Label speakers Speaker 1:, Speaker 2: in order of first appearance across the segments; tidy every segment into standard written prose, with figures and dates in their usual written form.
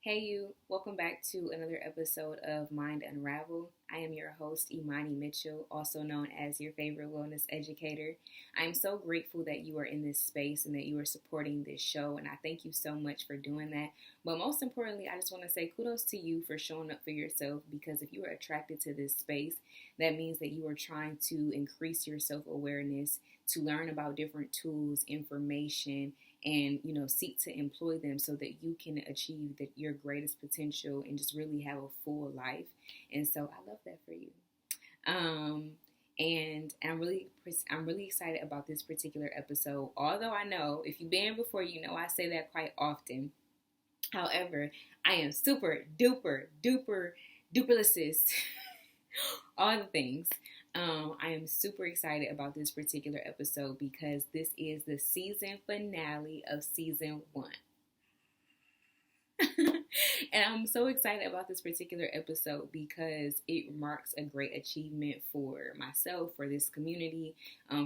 Speaker 1: Hey you, welcome back to another episode of Mind Unravel. I am your host, Imani Mitchell, also known as your favorite wellness educator. I am so grateful that you are in this space and that you are supporting this show, and I thank you so much for doing that. But most importantly, I just want to say kudos to you for showing up for yourself, because if you are attracted to this space, that means that you are trying to increase your self-awareness, to learn about different tools, information, and seek to employ them so that you can achieve your greatest potential and just really have a full life. And so I love that for you. And I'm really excited about this particular episode, although I know if you've been before, I say that quite often. However, I am super duper duper duperlicist all the things. I am super excited about this particular episode because this is the season finale of season 1. And I'm so excited about this particular episode because it marks a great achievement for myself, for this community.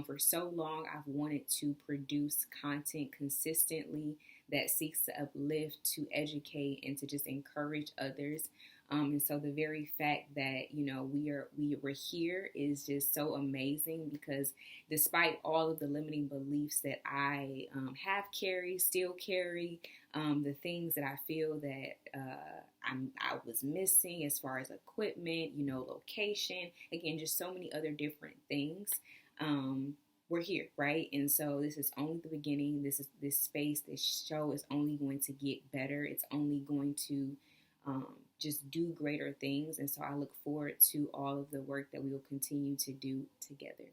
Speaker 1: For so long, I've wanted to produce content consistently that seeks to uplift, to educate, and to just encourage others. And so the very fact that we were here is just so amazing, because despite all of the limiting beliefs that I still carry, the things that I feel that I was missing as far as equipment, location, again, just so many other different things. We're here, right? And so this is only the beginning. This space, this show is only going to get better. It's only going to just do greater things. And so I look forward to all of the work that we will continue to do together.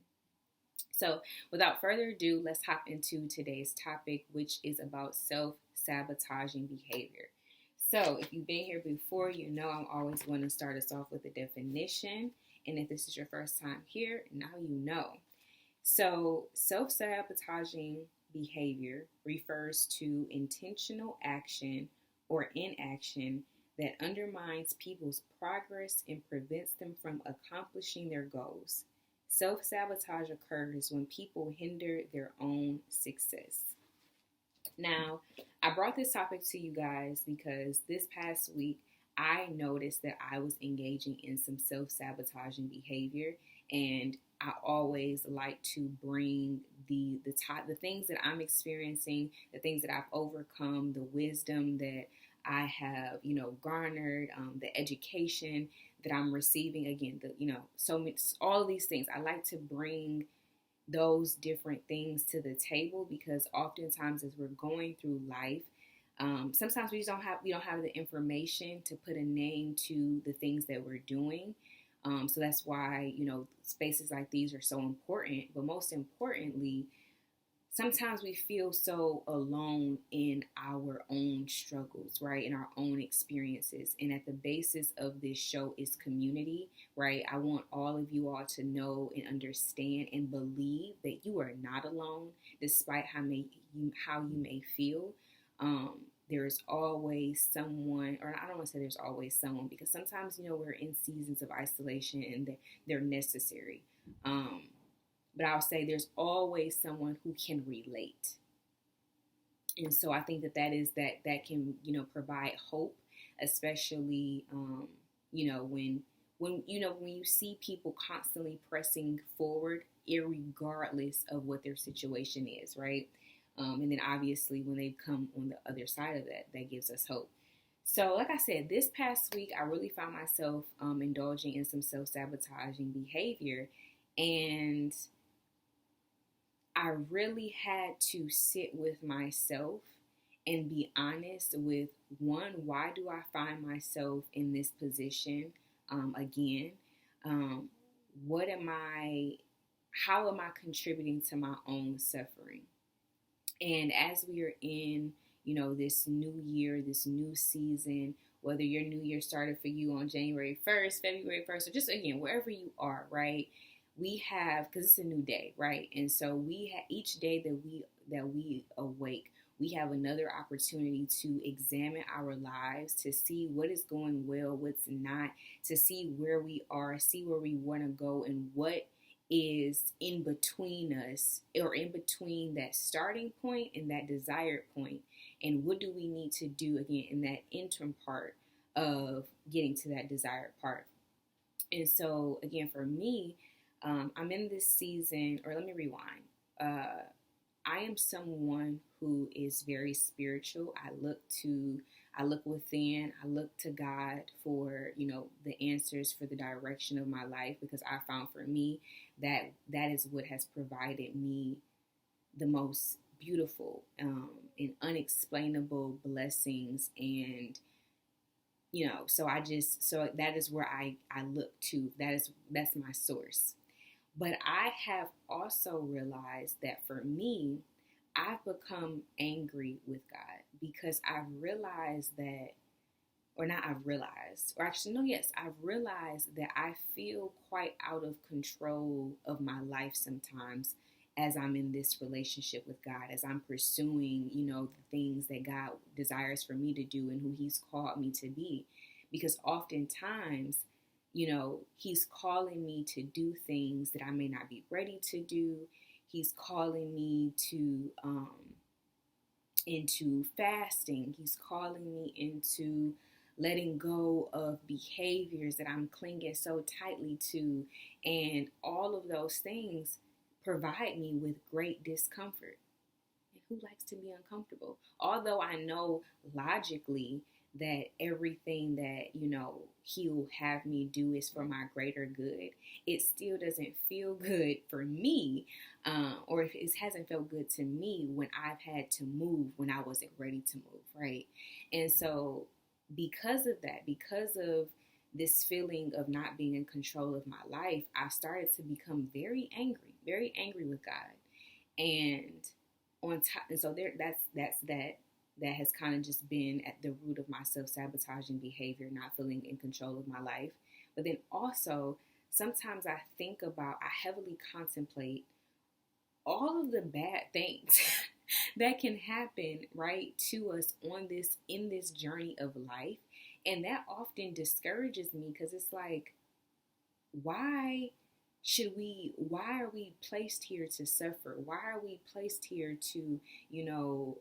Speaker 1: So without further ado, let's hop into today's topic, which is about self-sabotaging behavior. So if you've been here before, I'm always going to start us off with a definition. And if this is your first time here, now you know. So self-sabotaging behavior refers to intentional action or inaction that undermines people's progress and prevents them from accomplishing their goals. Self-sabotage occurs when people hinder their own success. Now, I brought this topic to you guys because this past week, I noticed that I was engaging in some self-sabotaging behavior, and I always like to bring the things that I'm experiencing, the things that I've overcome, the wisdom that I have, garnered, the education that I'm receiving. Again, all of these things. I like to bring those different things to the table, because oftentimes as we're going through life, sometimes we don't have the information to put a name to the things that we're doing. So that's why, spaces like these are so important. But most importantly, sometimes we feel so alone in our own struggles, right? In our own experiences. And at the basis of this show is community, right? I want all of you all to know and understand and believe that you are not alone, despite how you may feel. There's always someone, or I don't want to say there's always someone, because sometimes, we're in seasons of isolation and they're necessary. But I'll say there's always someone who can relate. And so I think that can, provide hope, especially, when you see people constantly pressing forward, irregardless of what their situation is, right? And then obviously when they come on the other side of that gives us hope. So like I said, this past week, I really found myself indulging in some self-sabotaging behavior. And I really had to sit with myself and be honest with, one, why do I find myself in this position again? How am I contributing to my own suffering? And as we are in, this new year, this new season, whether your new year started for you on January 1st, February 1st, or just again, wherever you are, right? We have, because it's a new day, right? And so each day that we awake, we have another opportunity to examine our lives, to see what is going well, what's not, to see where we are, see where we want to go, and what is in between us, or in between that starting point and that desired point. and what do we need to do again in that interim part of getting to that desired part. And so again, for me, I'm in this season, or let me rewind. I am someone who is very spiritual. I look within, I look to God for, the answers for the direction of my life, because I found for me that is what has provided me the most beautiful and unexplainable blessings. And so that is where I look to. That's my source. But I have also realized that for me, I've become angry with God, because I've realized that, or not I've realized, or actually, no, yes, I've realized that I feel quite out of control of my life sometimes as I'm in this relationship with God, as I'm pursuing, the things that God desires for me to do and who He's called me to be. Because oftentimes, He's calling me to do things that I may not be ready to do. He's calling me to into fasting. He's calling me into letting go of behaviors that I'm clinging so tightly to. And all of those things provide me with great discomfort. And who likes to be uncomfortable? Although I know logically that everything that, He'll have me do is for my greater good, it still doesn't feel good for me, or if it hasn't felt good to me when I've had to move when I wasn't ready to move, right? And so because of that, because of this feeling of not being in control of my life, I started to become very angry with God. And on top, and so that has kind of just been at the root of my self-sabotaging behavior, not feeling in control of my life. But then also, sometimes I heavily contemplate all of the bad things that can happen, right, to us in this journey of life. And that often discourages me, because it's like, why are we placed here to suffer? Why are we placed here to,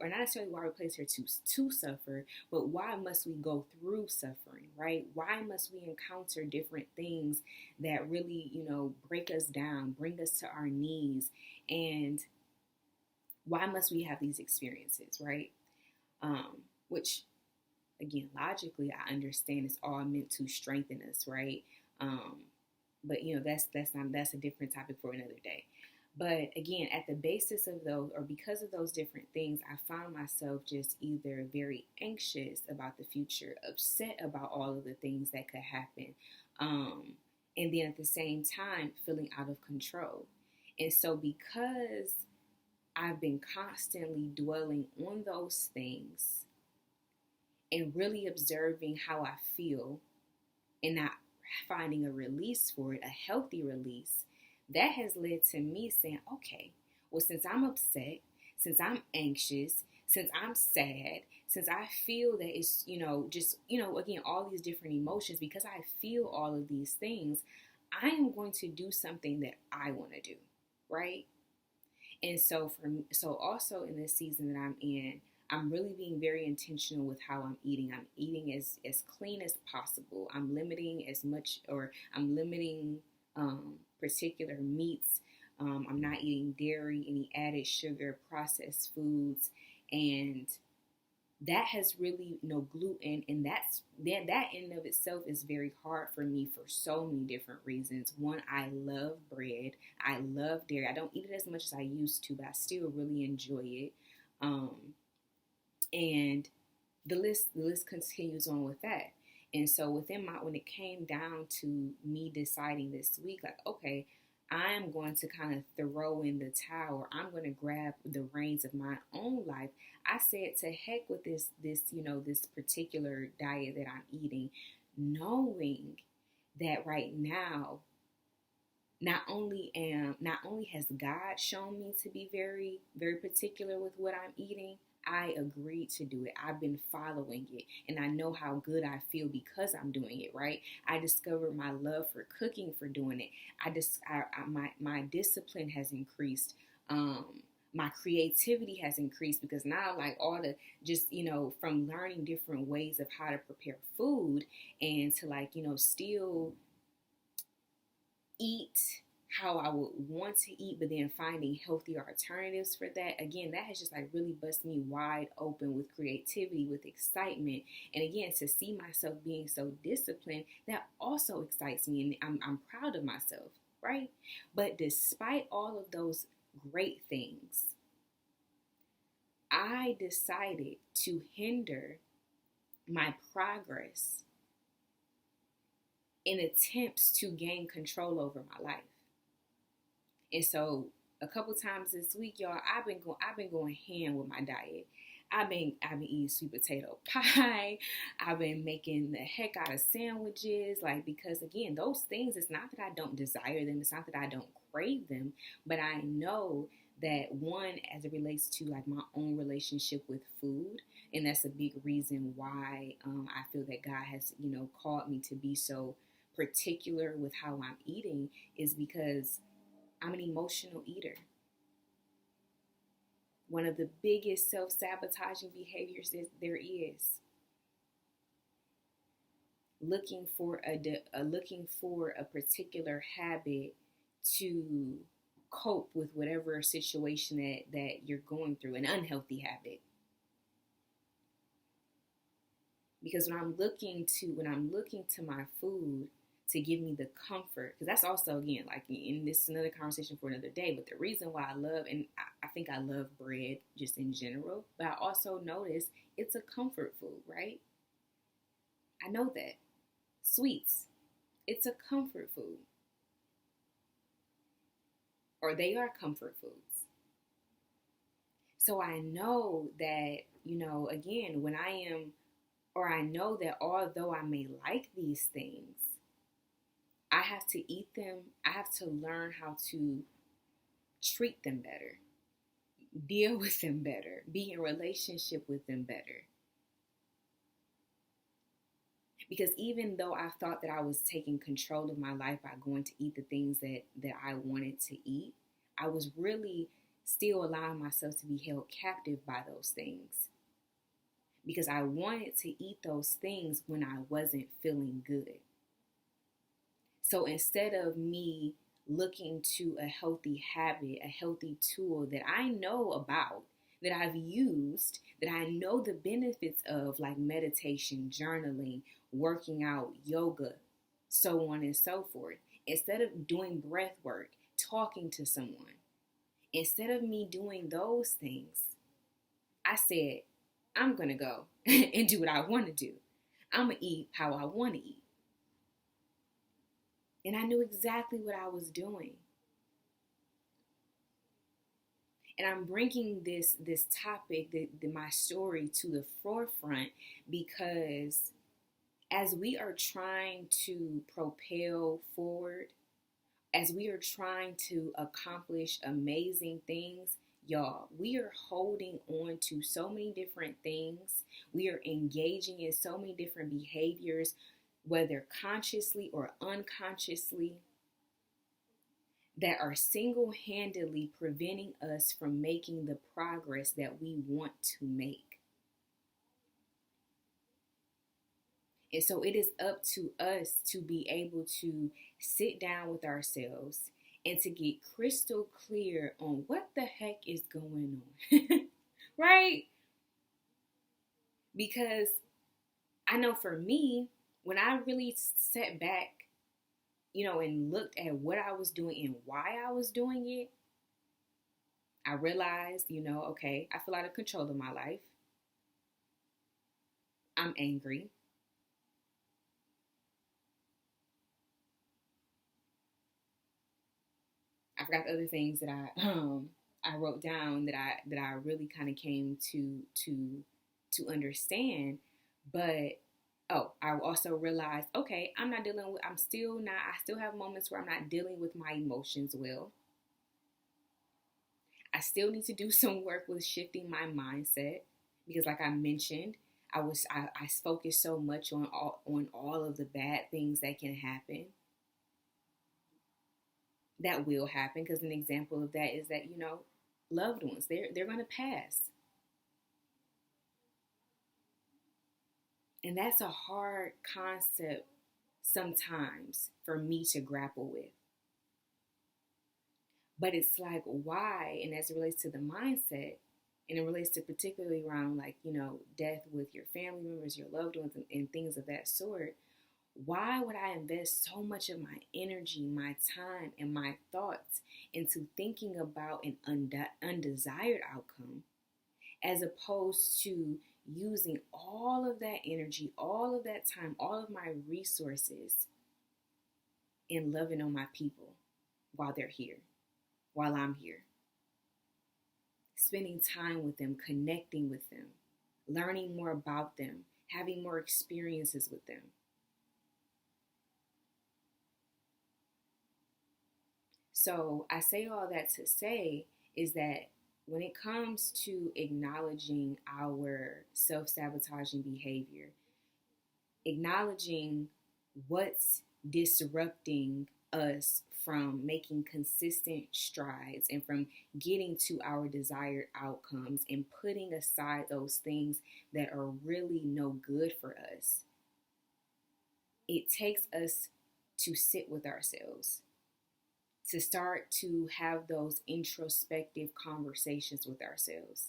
Speaker 1: or not necessarily why we're placed here to suffer, but why must we go through suffering, right? Why must we encounter different things that really, break us down, bring us to our knees? And why must we have these experiences, right? Which, again, logically, I understand it's all meant to strengthen us, right? But that's a different topic for another day. But again, at the basis of those, or because of those different things, I found myself just either very anxious about the future, upset about all of the things that could happen, and then at the same time feeling out of control. And so because I've been constantly dwelling on those things and really observing how I feel and not finding a release for it, a healthy release, that has led to me saying, okay, well, since I'm upset, since I'm anxious, since I'm sad, since I feel that it's, again, all these different emotions, because I feel all of these things, I am going to do something that I want to do, right? And so also in this season that I'm in, I'm really being very intentional with how I'm eating. I'm eating as clean as possible. I'm limiting particular meats. I'm not eating dairy, any added sugar, processed foods, and that has really no gluten. And that in of itself is very hard for me for so many different reasons. One, I love bread. I love dairy. I don't eat it as much as I used to, but I still really enjoy it. And the list continues on with that. And so when it came down to me deciding this week, like, okay, I'm going to kind of throw in the towel, or I'm going to grab the reins of my own life. I said, to heck with this particular diet that I'm eating, knowing that right now, not only has God shown me to be very, very particular with what I'm eating, I agreed to do it. I've been following it, and I know how good I feel because I'm doing it, right? I discovered my love for cooking for doing it. My discipline has increased. my creativity has increased because now, like, all the just, from learning different ways of how to prepare food and to, like, still eat how I would want to eat, but then finding healthier alternatives for that. Again, that has just like really busted me wide open with creativity, with excitement. And again, to see myself being so disciplined, that also excites me. And I'm proud of myself, right? But despite all of those great things, I decided to hinder my progress in attempts to gain control over my life. And so a couple times this week, y'all, I've been going ham with my diet. I've been eating sweet potato pie. I've been making the heck out of sandwiches, like, because again, those things, it's not that I don't desire them, it's not that I don't crave them, but I know that, one, as it relates to like my own relationship with food, and that's a big reason why I feel that God has, called me to be so particular with how I'm eating, is because I'm an emotional eater. One of the biggest self-sabotaging behaviors that there is, looking for a particular habit to cope with whatever situation that you're going through, an unhealthy habit. Because when I'm looking to my food to give me the comfort, because that's also, again, like, in this is another conversation for another day, but the reason why I love, and I think I love bread just in general, but I also notice it's a comfort food, right? I know that. Sweets, it's a comfort food. Or they are comfort foods. So I know that, again, I know that although I may like these things, I have to eat them. I have to learn how to treat them better, deal with them better, be in relationship with them better. Because even though I thought that I was taking control of my life by going to eat the things that I wanted to eat, I was really still allowing myself to be held captive by those things. Because I wanted to eat those things when I wasn't feeling good. So instead of me looking to a healthy habit, a healthy tool that I know about, that I've used, that I know the benefits of, like meditation, journaling, working out, yoga, so on and so forth, instead of doing breath work, talking to someone, instead of me doing those things, I said, I'm going to go and do what I want to do. I'm going to eat how I want to eat. And I knew exactly what I was doing. And I'm bringing this topic, my story, to the forefront because as we are trying to propel forward, as we are trying to accomplish amazing things, y'all, we are holding on to so many different things. We are engaging in so many different behaviors, whether consciously or unconsciously, that are single-handedly preventing us from making the progress that we want to make. And so it is up to us to be able to sit down with ourselves and to get crystal clear on what the heck is going on, right? Because I know for me, when I really sat back, and looked at what I was doing and why I was doing it, I realized, okay, I feel out of control of my life. I'm angry. I forgot the other things that I wrote down that I really kind of came to understand, but I also realized, okay, I still have moments where I'm not dealing with my emotions well. I still need to do some work with shifting my mindset because, like I mentioned, I focused so much on all of the bad things that can happen, that will happen. Because an example of that is that, loved ones. They're going to pass. And that's a hard concept sometimes for me to grapple with. But it's like, why? And as it relates to the mindset, and it relates to particularly around like, death with your family members, your loved ones, and things of that sort, why would I invest so much of my energy, my time, and my thoughts into thinking about an undesired outcome as opposed to using all of that energy, all of that time, all of my resources in loving on my people while they're here, while I'm here? Spending time with them, connecting with them, learning more about them, having more experiences with them. So I say all that to say is that when it comes to acknowledging our self-sabotaging behavior, acknowledging what's disrupting us from making consistent strides and from getting to our desired outcomes, and putting aside those things that are really no good for us, it takes us to sit with ourselves, to start to have those introspective conversations with ourselves.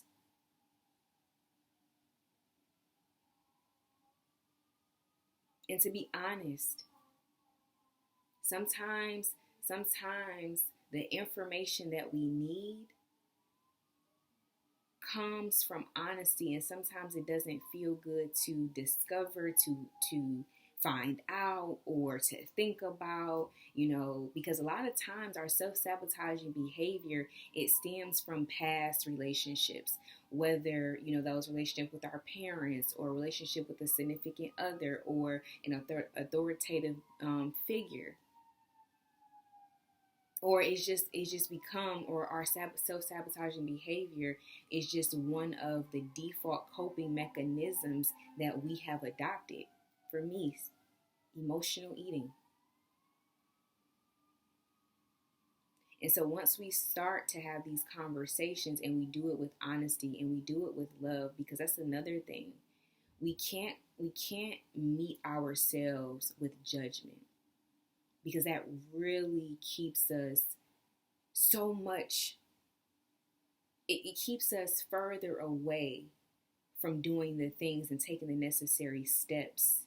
Speaker 1: And to be honest, sometimes the information that we need comes from honesty, and sometimes it doesn't feel good to discover, to find out, or to think about, because a lot of times our self-sabotaging behavior, it stems from past relationships, whether, those relationships with our parents, or a relationship with a significant other, or an authoritative figure. Or it's just become, or our self-sabotaging behavior is just one of the default coping mechanisms that we have adopted. For me, emotional eating. And so once we start to have these conversations, and we do it with honesty, and we do it with love, because that's another thing. We can't meet ourselves with judgment, because that really keeps us so much, it keeps us further away from doing the things and taking the necessary steps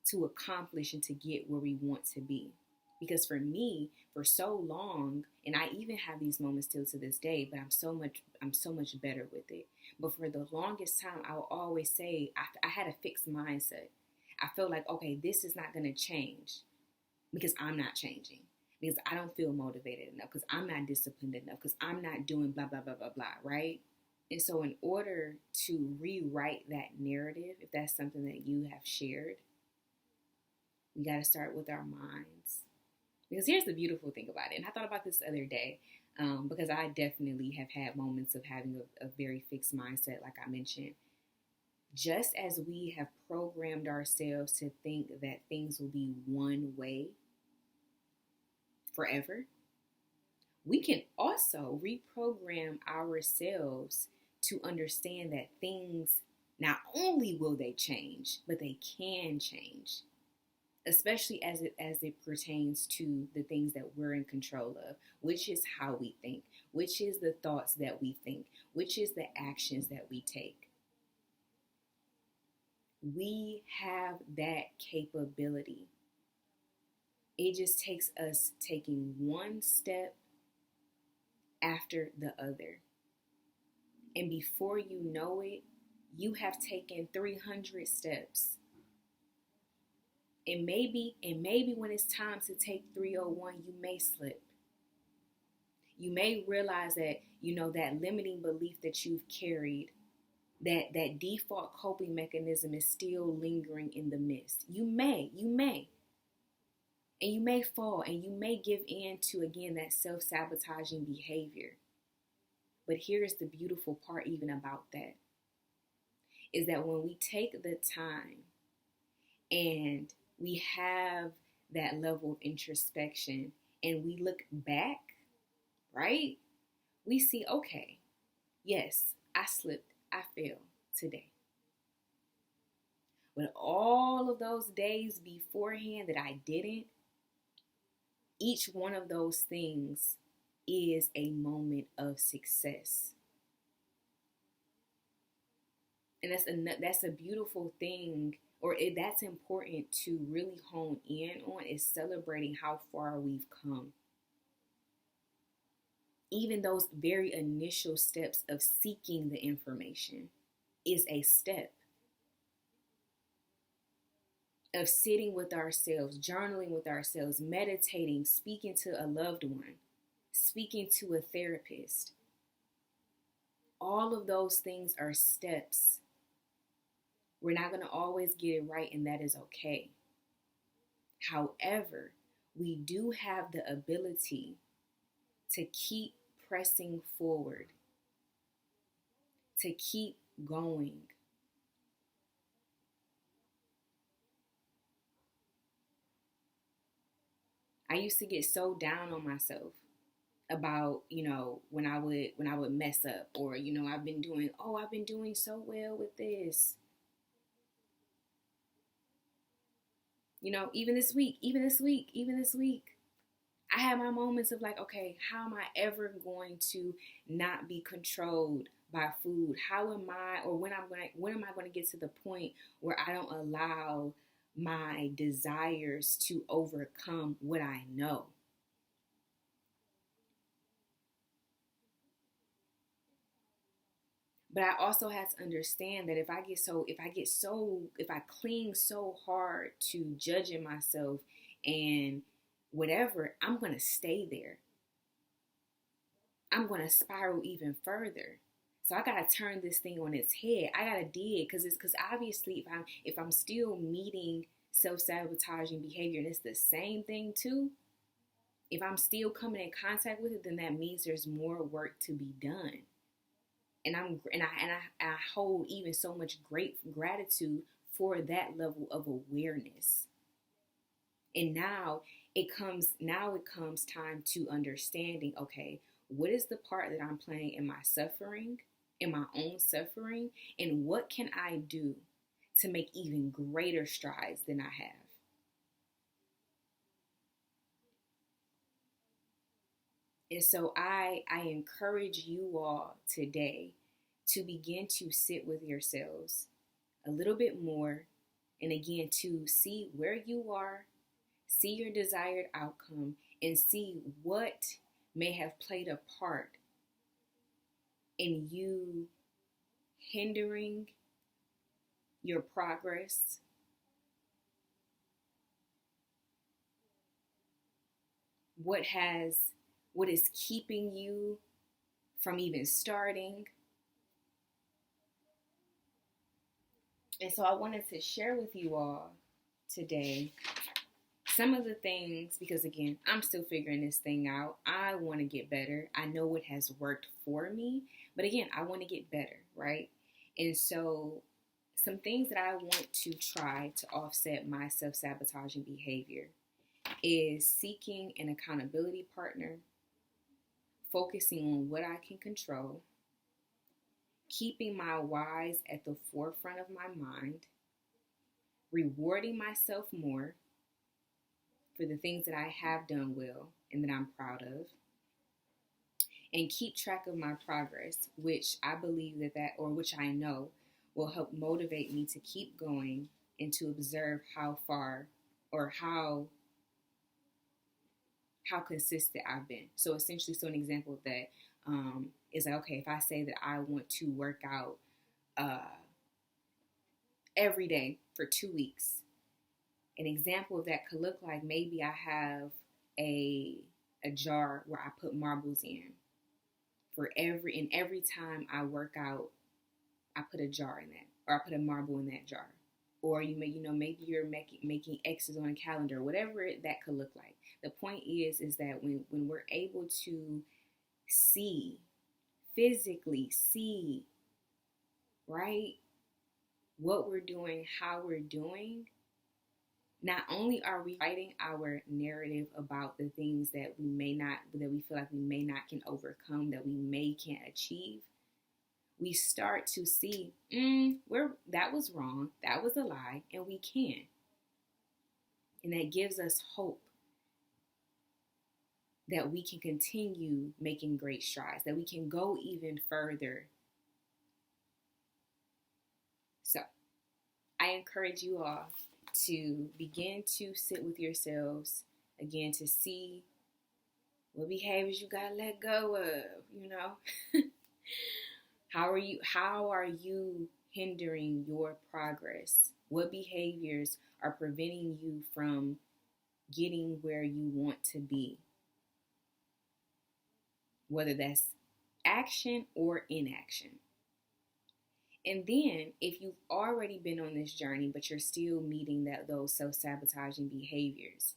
Speaker 1: to accomplish and to get where we want to be. Because for me, for so long, and I even have these moments still to this day, but I'm so much better with it. But for the longest time, I will always say I had a fixed mindset. I felt like, okay, this is not going to change because I'm not changing, because I don't feel motivated enough, because I'm not disciplined enough, because I'm not doing blah, blah, blah, blah, blah, right? And so in order to rewrite that narrative, if that's something that you have shared, we got to start with our minds. Because here's the beautiful thing about it, and I thought about this the other day, because I definitely have had moments of having a very fixed mindset, like I mentioned. Just as we have programmed ourselves to think that things will be one way forever, we can also reprogram ourselves to understand that things, not only will they change, but they can change, especially as it pertains to the things that we're in control of, which is how we think, which is the thoughts that we think, which is the actions that we take. We have that capability. It just takes us taking one step after the other. And before you know it, you have taken 300 steps. And maybe when it's time to take 301, you may slip. You may realize that, that limiting belief that you've carried, that default coping mechanism is still lingering in the midst. You may. And you may fall, and you may give in to, again, that self-sabotaging behavior. But here's the beautiful part even about that, is that when we take the time and we have that level of introspection and we look back, right? We see, okay, yes, I slipped, I fell today. But all of those days beforehand that I didn't, each one of those things is a moment of success. And that's a beautiful thing, or that's important to really hone in on, is celebrating how far we've come. Even those very initial steps of seeking the information is a step of sitting with ourselves, journaling with ourselves, meditating, speaking to a loved one, speaking to a therapist. All of those things are steps. We're not going to always get it right, and that is okay. However, we do have the ability to keep pressing forward, to keep going. I used to get so down on myself about, when I would mess up, or, I've been doing so well with this. Even this week, I had my moments of like, okay, how am I ever going to not be controlled by food? How am I, or when am I going to get to the point where I don't allow my desires to overcome what I know? But I also have to understand that if I cling so hard to judging myself and whatever, I'm going to stay there. I'm going to spiral even further. So I got to turn this thing on its head. I got to dig, because obviously if I'm still meeting self-sabotaging behavior, and it's the same thing too, if I'm still coming in contact with it, then that means there's more work to be done. And I hold even so much great gratitude for that level of awareness. And now it comes time to understanding, okay, what is the part that I'm playing in my suffering, in my own suffering, and what can I do to make even greater strides than I have? And so I encourage you all today to begin to sit with yourselves a little bit more, and again, to see where you are, see your desired outcome, and see what may have played a part in you hindering your progress. What is keeping you from even starting? And so I wanted to share with you all today some of the things, because again, I'm still figuring this thing out. I want to get better. I know what has worked for me, but again, I want to get better, right? And so some things that I want to try to offset my self-sabotaging behavior is seeking an accountability partner, focusing on what I can control, keeping my whys at the forefront of my mind, rewarding myself more for the things that I have done well and that I'm proud of, and keep track of my progress, which I believe which I know will help motivate me to keep going and to observe how far, or how consistent I've been. So essentially, an example of that is like, okay, if I say that I want to work out every day for 2 weeks, an example of that could look like, maybe I have a jar where I put marbles in. Every time I work out, I put a jar in that, or I put a marble in that jar. Or maybe you're making X's on a calendar, whatever that could look like. The point is that when we're able to physically see, right, what we're doing, how we're doing, not only are we writing our narrative about the things that we feel like we may not can overcome, that we can't achieve, we start to see, that was wrong, that was a lie, and we can. And that gives us hope that we can continue making great strides, that we can go even further. So, I encourage you all to begin to sit with yourselves again, to see what behaviors you gotta let go of, How are you hindering your progress? What behaviors are preventing you from getting where you want to be? Whether that's action or inaction. And then, if you've already been on this journey, but you're still meeting those self-sabotaging behaviors,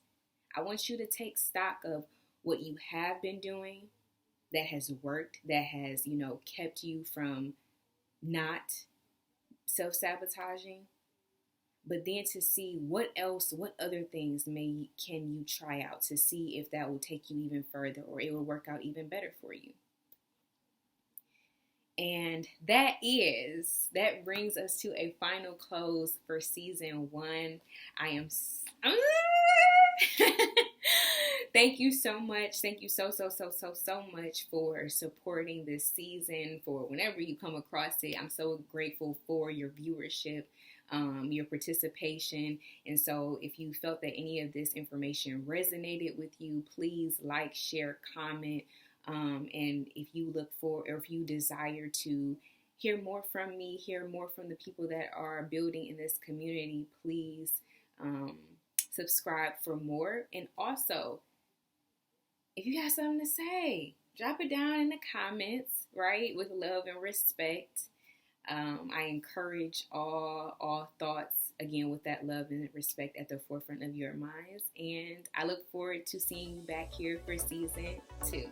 Speaker 1: I want you to take stock of what you have been doing that has worked, that has, kept you from not self-sabotaging, but then to see what other things can you try out to see if that will take you even further or it will work out even better for you. And that brings us to a final close for season 1. Thank you so much. Thank you so much for supporting this season, for whenever you come across it. I'm so grateful for your viewership, your participation. And so if you felt that any of this information resonated with you, please like, share, comment. And if you if you desire to hear more from me, hear more from the people that are building in this community, please subscribe for more. And also, if you got something to say, drop it down in the comments, right? With love and respect. I encourage all thoughts, again, with that love and respect at the forefront of your minds. And I look forward to seeing you back here for season 2.